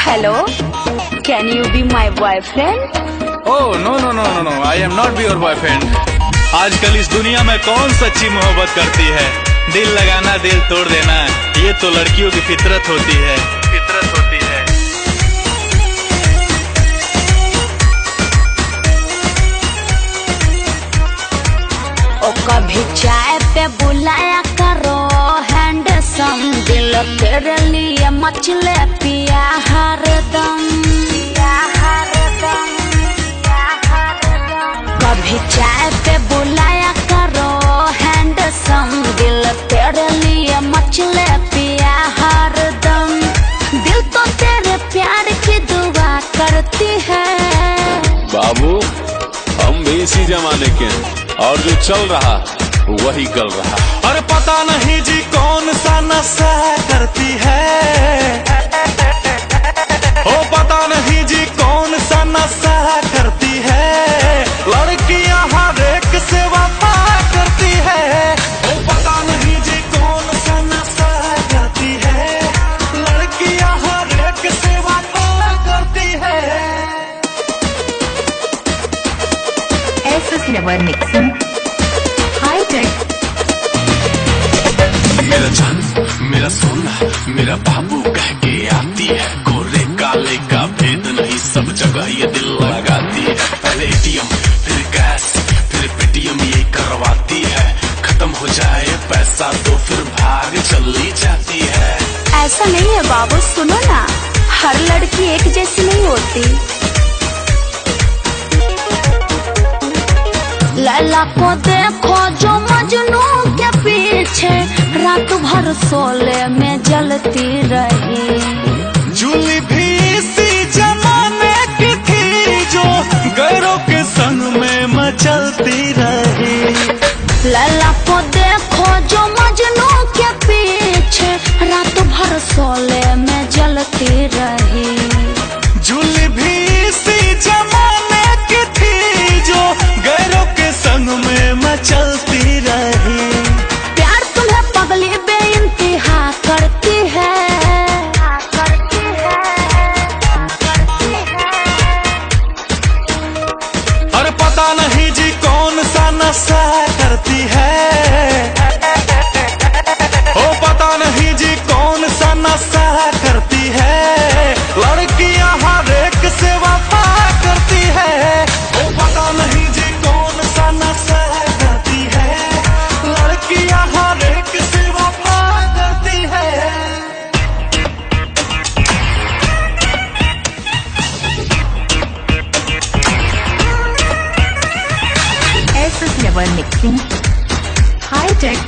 Hello, can you be my boyfriend? Oh no, I am not your boyfriend. आजकल इस दुनिया में कौन सच्ची मोहब्बत करती है? दिल लगाना दिल तोड़ देना, ये तो लड़कियों की फितरत होती है। ओ कभी चाय पे बुलाया करो हैंडसम, दिल तेरे लिए मचले पिया हरदम। कभी चाय पे बुलाया करो हैंडसम, दिल तेरे लिए मचले पिया हरदम। दिल तो तेरे प्यार की दुआ करती है। बाबू हम भी इसी जमाने के हैं और जो चल रहा वही गल रहा। और पता नहीं जी कौन सा नशा करती है, ओ पता नहीं जी कौन सा नशा करती है। लड़कियां हर एक से वफा करती है, ओ पता नहीं जी कौन सा नशा करती है। लड़कियां हर एक से वफा करती है। SS Never Mixing High Tech। मेरा जान मेरा सोना मेरा बाबू कह के आती है, गोरे काले का भेद नहीं सब जगह ये दिल लगाती है। पहले ATM फिर कैश फिर पेटीएम ये करवाती है, खत्म हो जाए पैसा तो फिर भाग चली जाती है। ऐसा नहीं है बाबू, सुनो ना, हर लड़की एक जैसी नहीं होती। लैला को देखो जो मजनू के पीछे रात भर सोले में जलती रही। जूली भी इसी जमाने की थी जो गैरों के संग में मचलती रही। लैला को देखो जो मजनू के पीछे रात भर सोले में जलती रही। जूली भी इसी जमाने की थी जो गैरों के संग में मचलती रही। प्यार तुम्हें पगली बेइंतहा करती है। और पता नहीं जी कौन सा नशा करती है, ओ पता नहीं जी कौन सा नशा करती है। लड़कियां हर एक से वफा करती है, ओ पता नहीं जी कौन सा नशा करती है। लड़कियां हर एक से वफा करती है। SS Never Mixing High Tech।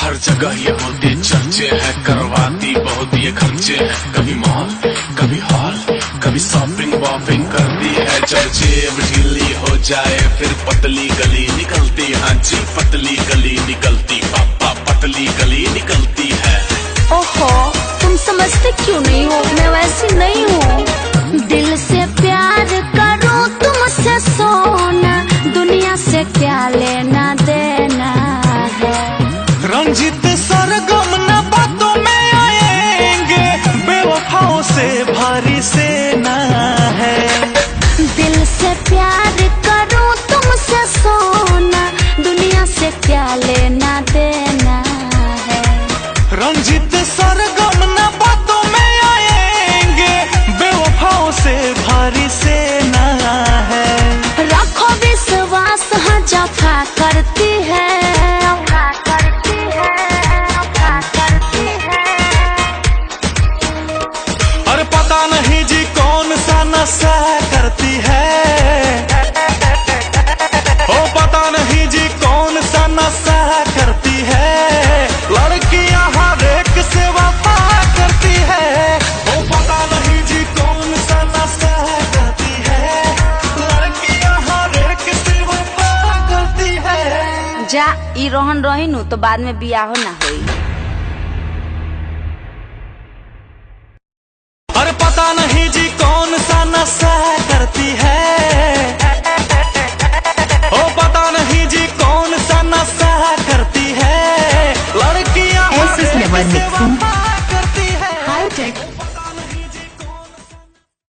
हर जगह ये होते चर्चे हैं, करवाती बहुत ये खर्चे हैं। कभी मॉल कभी हॉल कभी शॉपिंग वॉपिंग करती है। जब जेब ढीली हो जाए फिर पतली गली निकलती। हाँ जी पतली गली निकलती, पापा पतली गली निकलती है। ओहो, तुम समझते क्यों नहीं हो, मैं वैसी नहीं हूँ। दिल से प्यार करो तुमसे सोना, दुनिया से क्या लेना देना है। रंजित सरगम न बातों में आएंगे, बेवफाओं से भारी सेना है। दिल से प्यार करो तुमसे सोना, दुनिया से क्या लेना देना है। रंजित सरगम न बातों में आएंगे, बेवफाओं से भारी सेना है। रखो विश्वास, हाँ जफा करती है। और पता नहीं जी कौन सा नशा करती है, ओ पता नहीं जी कौन सा नशा करती है। लड़कियां हर एक से वफा करती है, ओ पता नहीं जी कौन सा नशा करती है। लड़कियां हर एक से वफा करती है। जा ई रोहन रहीनु तो बाद में बियाहो ना होई। और पता नहीं जी कौन सा नशा करती है, ओ पता नहीं जी कौन सा नशा करती है। लड़कियां Never mixing.